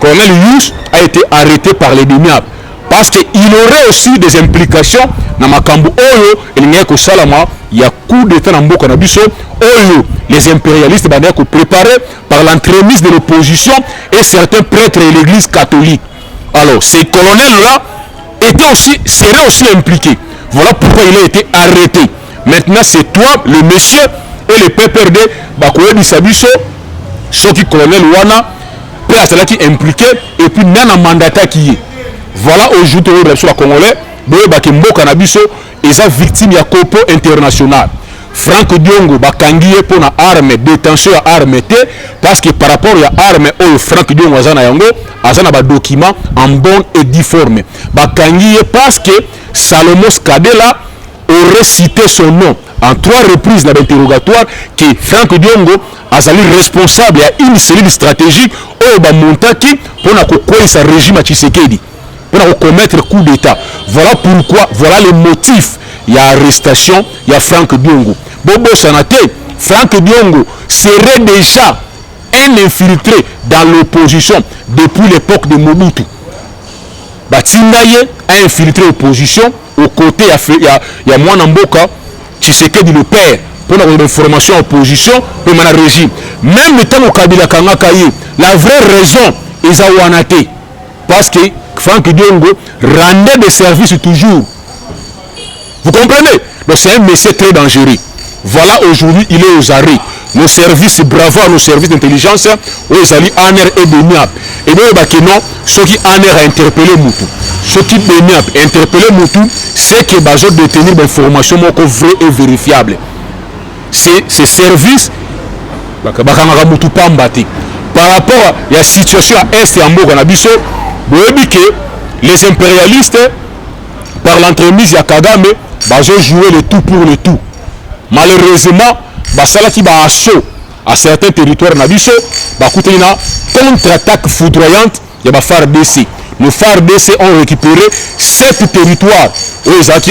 colonel Yous, a été arrêté par les demiables. Parce qu'il aurait aussi des implications dans Makambo Oyo et l'Ingeko Salama, il y a coup d'état dans Mboka Nabiso Oyo, les impérialistes préparés par l'entremise de l'opposition et certains prêtres et l'église catholique. Alors, ces colonels-là seraient aussi impliqués. Voilà pourquoi il a été arrêté. Maintenant, c'est toi, le monsieur et le PPRD, Bakoye Bisabiso, ceux qui colonel Wana, Père qui impliqué, et puis Nana Mandata qui est. Voilà aujourd'hui sur la Congolais, Mboka Nabiso, et sa victime ya Copo international. Franck Diongo bakangiye pour na arme détention à arme parce que par rapport à arme Franck Diongo azana yango azana ba document en bonne et due forme. Bakangiye parce que Salomon Skadela aurait cité son nom en 3 reprises dans l'interrogatoire que Franck Diongo azali responsable à une cellule stratégique au Bamontaki pour na kokoya sa régime à Tshisekedi. Pour commettre coup d'état. Voilà pourquoi, voilà les motifs. Il y a arrestation, il y a Franck Diongo. Bobo Sanate, Franck Diongo serait déjà un infiltré dans l'opposition depuis l'époque de Mobutu. Batindaye a infiltré l'opposition. Au côté, il y a Mwana Mboka, Tshisekedi le père, pour la formation opposition, pour le régime. Même le temps au Kabila Kangakaye, la vraie raison est à Wanate. Parce que Franck Diongo rendait des services toujours. Vous comprenez? Donc c'est un monsieur très dangereux. Voilà, aujourd'hui, il est aux arrêts. Nos services, bravo à nos services d'intelligence, ils allaient en air et béniable. Et bien, non, ceux qui en air a interpellé Moutou, ceux qui béniable interpellé Moutou, c'est que besoin de détenir des informations vraies et vérifiables. C'est ces services, par rapport à la situation à Est et en Bourg-en-Abisso, les impérialistes, par l'entremise de Kagame, ont joué le tout pour le tout. Malheureusement, basalaki ba assaut à certains territoires nabiso bakuta une contre-attaque foudroyante ya ba FARDC. Nos FARDC ont récupéré 7 territoires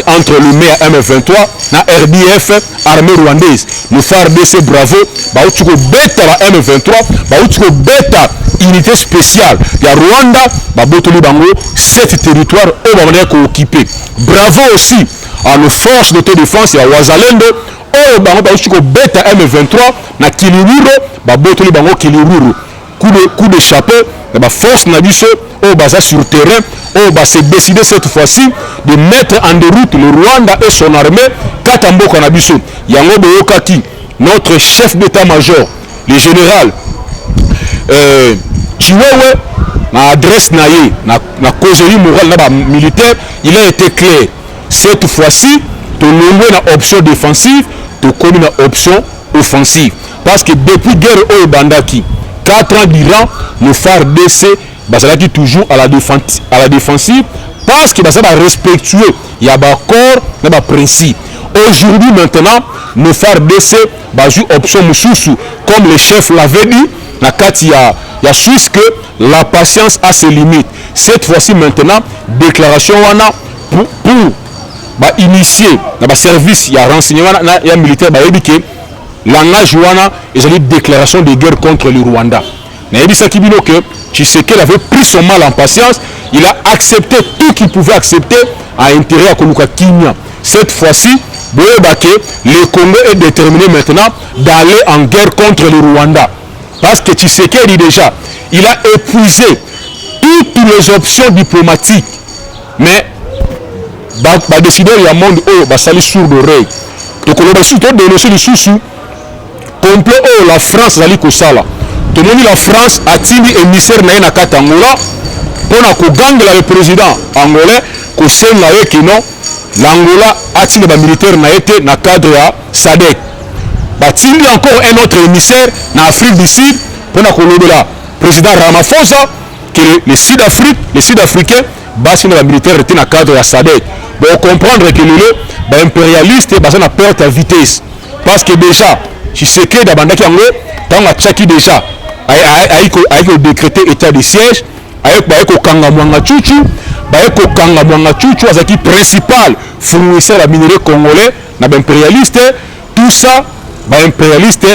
entre le mai à M23 na RDF armée rwandaise. Nos FARDC bravo ba utuko beta la M23 ba utuko beta unité spéciale ya Rwanda ba botoli bango 7 territoires au ba ko occupé. Bravo aussi à nos forces d'autodéfense ya Wazalendo oyo bango bauti kobeta M23 na Kiliruro babotoli bango Kiliruro coup de chapeau na ba force na biso oyo baza sur terrain oyo s'est décidé cette fois-ci de mettre en déroute le Rwanda et son armée kata mboka na biso yango boyokaki notre chef d'état-major le général Chiwewe na adresse na ye na causerie morale na ba militaire il a été clair cette fois-ci to longwe na option défensive to komi na option offensive parce que depuis guerre oyo bandaki 4 ans d'Iran le FARDC bazalaki toujours à la défensive parce que baza ba respectueux ya ba corps na ba principe. Aujourd'hui maintenant le FARDC bazu option mususu comme le chef l'avait dit na kati ya Suisse que la patience a ses limites. Cette fois-ci maintenant déclaration wana pour initier dans service il y a renseignement il y a militaire que langage wana ezali déclaration de guerre contre le Rwanda. Na yebisa kibino que Tshisekedi avait pris son mal en patience, il a accepté tout qu'il pouvait accepter à intérêt à Koluka Kimia. Cette fois-ci, le Congo est déterminé maintenant d'aller en guerre contre le Rwanda. Parce que Tshisekedi déjà, il a épuisé toutes les options diplomatiques. Mais décider il y a monde oh basali sourd d'oreille donc on va surtout dénoncer le sous complot oh la France zali kosala to moni la France atindi émissaire na kata Angola pona ko gangela le président angolais ko senga ye kino l'Angola atindi ba militaire na été na cadre ya SADC batindi encore un autre émissaire na Afrique du Sud pona ko lobela président Ramaphosa que les Sud-Africains basi na militaire était na cadre ya SADC. Bon comprendre que les impérialistes basa na perte à vitesse parce que déjà Tshisekedi d'abandaki yango tant a tchaki déjà aiko décréter état de siège aiko kanga mwanga chuchu azaki principal fournisseur la minerai congolais na impérialiste tout ça impérialiste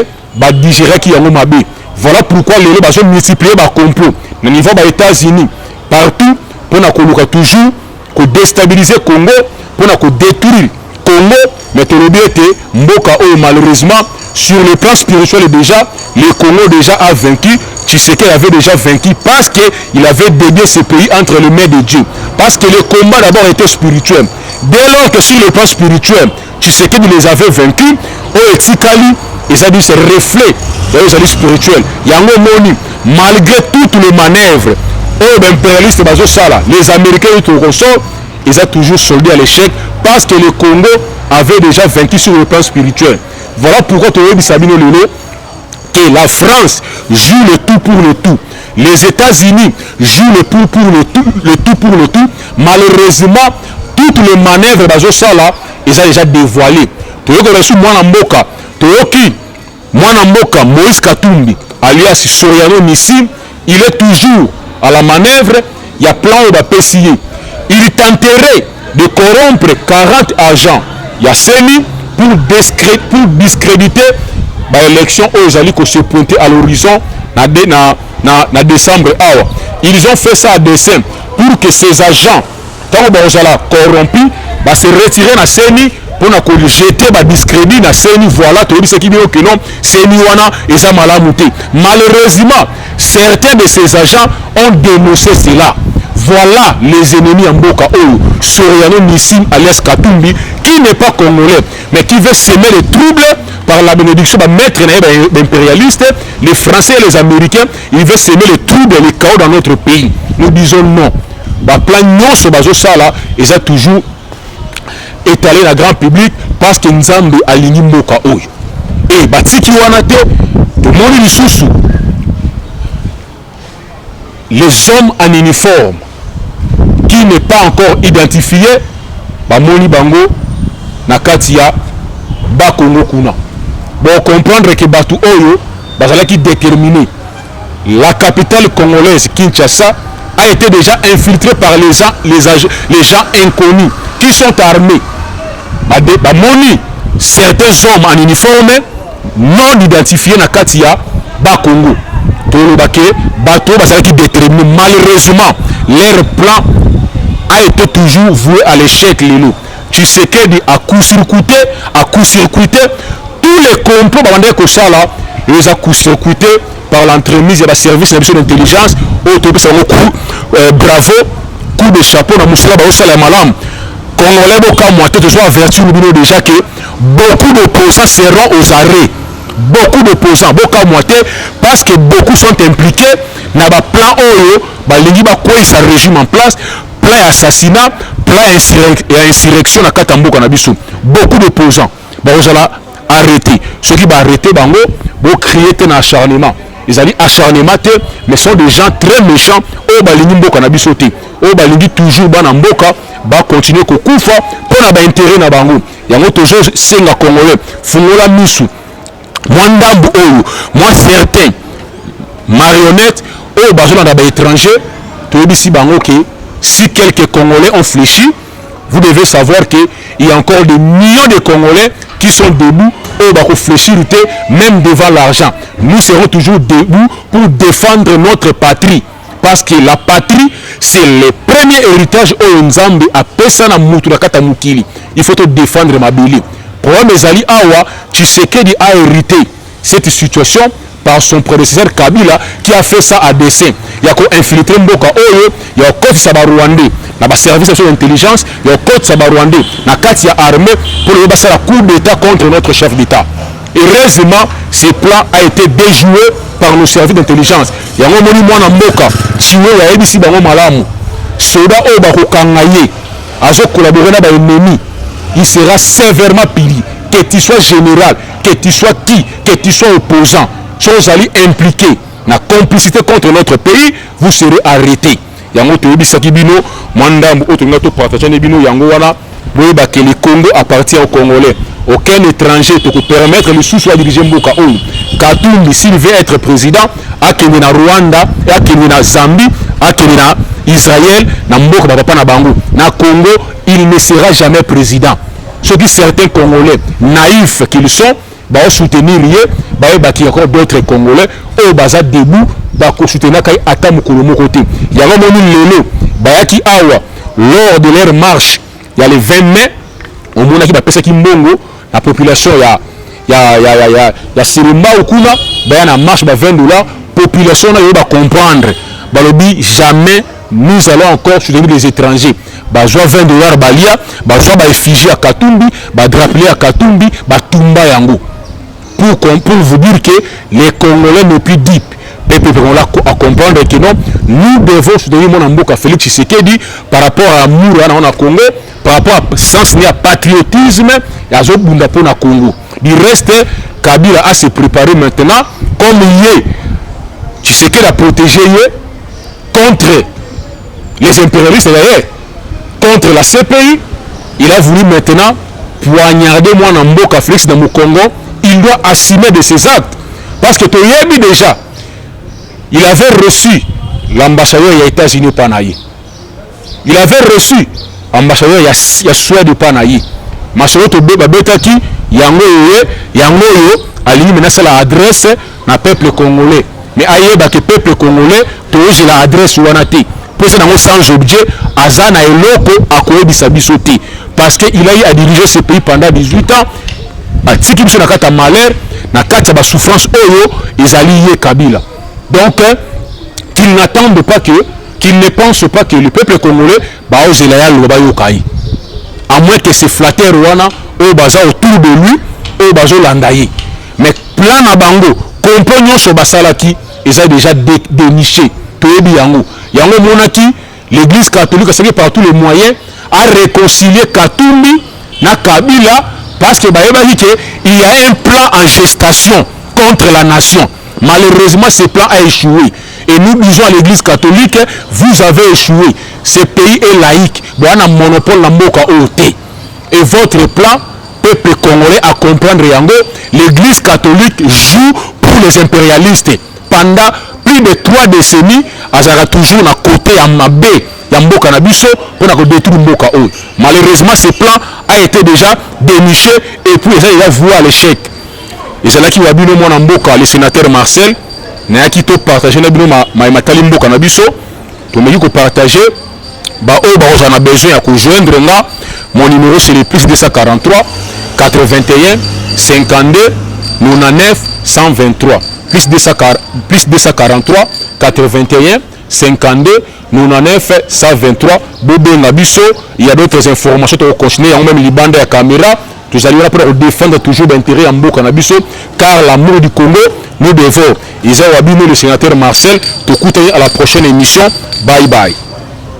digérer ki yango mabe. Voilà pourquoi les baso multiplier ba complot na niveau ba États-Unis partout pour na koluka toujours ko déstabiliser Congo pour na ko détruire Congo mais tolobi était mboka oh malheureusement sur le plan spirituel déjà le Congo déjà a vaincu Tshisekedi avait déjà vaincu parce que il avait dédié ce pays entre les mains de Dieu parce que le combat d'abord était spirituel dès lors que sur le plan spirituel Tshisekedi les avait vaincus oh etikali et ça dit c'est reflet de spirituel yango moni malgré toutes les manœuvres impérialistes les Américains ils ont toujours soldé à l'échec parce que le Congo avait déjà vaincu sur le plan spirituel. Voilà pourquoi tu as Sabino Lolo que la France joue le tout pour le tout. Les États-Unis jouent le tout pour le tout. Malheureusement, toutes les manœuvres ils ont déjà dévoilé. Tu as reçu Mwana Mboka Moïse Katumbi alias Soriano Nissim, il est toujours à la manœuvre, il y a plan de PCI. Il tenterait de corrompre 40 agents. Il y a CENI pour discréditer l'élection aux alliés qui se pointaient à l'horizon en décembre. Ils ont fait ça à dessein pour que ces agents, tant que corrompus, se retirer dans CENI pour nous jeter ba discrédit na CENI. Voilà tout ce qui dit que non CENI wana eza malamu te. Malheureusement certains de ces agents ont dénoncé cela. Voilà les ennemis en Mboka Oyo Soriano Nissim alias Katumbi qui qui n'est pas congolais, mais qui veut semer les troubles par la bénédiction, maître impérialiste, les Français et les Américains, ils veulent semer les troubles et les chaos dans notre pays. Nous disons non. Plan non, ce bazo ça là, ils ont toujours étalé la grand public parce que nous avons aligné Moka Oyo. Et Batiki Wanate, tout le monde est sous. Les hommes en uniforme qui n'est pas encore identifié, Moni Bango, Nakatia, Bakongo Kuna. Bon, comprendre que Batu Oyo, qui déterminé. La capitale congolaise, Kinshasa, a été déjà infiltrée par les gens inconnus qui sont armés. Moni, certains hommes en uniforme non identifiés, Nakatia, Bakongo. Qui déterminé. Malheureusement, leur plan a été toujours voué à l'échec. Tshisekedi a court-circuité, tous les complots les a court-circuité par l'entremise de la service d'intelligence. Bravo, coup de chapeau dans Moussala Baosala Malam. Congolais Boka Moité, tu sois averti déjà que beaucoup d'opposants seront aux arrêts. Beaucoup d'opposants, Boka Moité, parce que beaucoup sont impliqués dans le plan Oyo, quoi ça régime en place, plan assassinat, plan insurrection à Katambo Kanabiso. Beaucoup d'opposants, vous allez arrêter. Ceux qui vont arrêter, vont créer un acharnement. Ils allaient acharnement, mais sont des gens très méchants. Au Balinimbo Kanabiso, au Balingi toujours Banamboka, va continuer à Koufa pour avoir intérêt dans Bango. Il y a toujours 5 Congolais, Fungola Missou. Moi certains marionnettes au bazon dans l'étranger, si quelques Congolais ont fléchi, vous devez savoir qu'il y a encore des millions de Congolais qui sont debout au fléchir même devant l'argent. Nous serons toujours debout pour défendre notre patrie. Parce que la patrie, c'est le premier héritage au Nzambe à Pesana Muturakata Mukili. Il faut te défendre ma bili. Problème des Ali Awa, Tshisekedi a hérité cette situation par son prédécesseur Kabila qui a fait ça à dessein. Il y a infiltré Mboka Oyo, il y a Côte Sabarwandé, dans le service d'intelligence, il y a Côte Sabarwandé, dans le cadre armée pour le passer la coup d'État contre notre chef d'État. Heureusement, ce plan a été déjoué par nos services d'intelligence. Il y a un moni mwana Mboka, si vous avez ici dans Malamu, Soda Oba Kangaye, Azo collaborer avec l'ennemi. Il sera sévèrement puni. Que tu sois général, que tu sois que tu sois opposant, si vous allez impliquer la complicité contre notre pays, vous serez arrêté. Yango to yebisaki bino mwandambu otunga to partager bino yango wana boyeba que le Congo appartient aux Congolais. Aucun étranger peut permettre le sous soit diriger Mboka Oyo. Katumbi s'il veut être président, a kende na Rwanda, a kende na Zambie, a kende na Israël, na Mboka papa na bango. Na Congo, il ne sera jamais président. Ceux qui certains Congolais naïfs qu'ils sont, va soutenir il y a encore d'autres Congolais au bazar debout va soutenir kai atamu kolomo côté. Il y a vraiment lelo bayaki awa lors de leur marche, il y a le 20 mai on mona ki ba pesa ki mbongo la population ya Sirima okuna ba na marche ba $20 population na yo ba comprendre balobi jamais nous allons encore soutenir les étrangers. Bazwa $20 balia, bazwa ba effigie à Katumbi, ba drapeau à Katumbi, ba tumba yango. Pour vous dire que les Congolais ne plus deep. Peuple à comprendre que non, nous devons soutenir mon Mboka Félix Tshisekedi par rapport à l'amour à Congo, par rapport à sens à patriotisme et à Zobunda pour na Congo. Du reste, Kabila a se préparé maintenant comme il est. Tshisekedi a protégé contre les impérialistes d'ailleurs, contre la CPI. Il a voulu maintenant poignarder mon Mboka Félix dans mon Congo. Il doit assumer de ses actes. Parce que Toyebi déjà, il avait reçu l'ambassadeur des États-Unis Panaï. Il avait reçu l'ambassadeur de Suède Panaï. Masolo Tobe Babetaki, Yangoyo, Ali menace la adresse na peuple congolais. Mais aïe, que peuple congolais, j'ai la adresse Wanati. Pour ça, sans objet, Azana et Loko a Koebi Sabisoté. Parce qu'il a eu à diriger ce pays pendant 18 ans. Tiki biso na kata malheur na kata ba souffrance oyo ezali Kabila. Donc qu'ils n'attendent pas qu'il ne pense pas que le peuple congolais ba ozela ya loba yokai. à moins que ces flatteurs wana eux baza autour de lui eux bazo landaye mais plan na bango compagnon so basalaki eza déjà déniché toyebi yango monaki l'église catholique a par tous les moyens à réconcilier Katumbi na Kabila parce que il y a un plan en gestation contre la nation. Malheureusement ce plan a échoué et nous disons à l'église catholique vous avez échoué, ce pays est laïque, bon on a monopole na mboka oté et votre plan peuple congolais à comprendre yango l'église catholique joue pour les impérialistes pendant plus de 3 décennies azara toujours na côté ya mabe ya mboka na biso pour na détruire mboka oyo. Malheureusement ce plan a été déjà déniché et puis il a voué à l'échec. Et c'est là qu'il y a bino mwana mboka le sénateur Marcel na qui to partager na bino ma matali mboka na biso to meki ko partager ba o ba on a besoin ya ko joindre nga mon numéro c'est le plus 243 81 52 99 123 plus 243 81 52 99 123 bobo nabiso. Il y a d'autres informations pour continuer même les bandes à caméra. Nous allons là pour défendre toujours l'intérêt en Mboka Nabiso car l'amour du Congo nous devons. Ils ont abîmé le sénateur Marcel. Tout à la prochaine émission. Bye bye.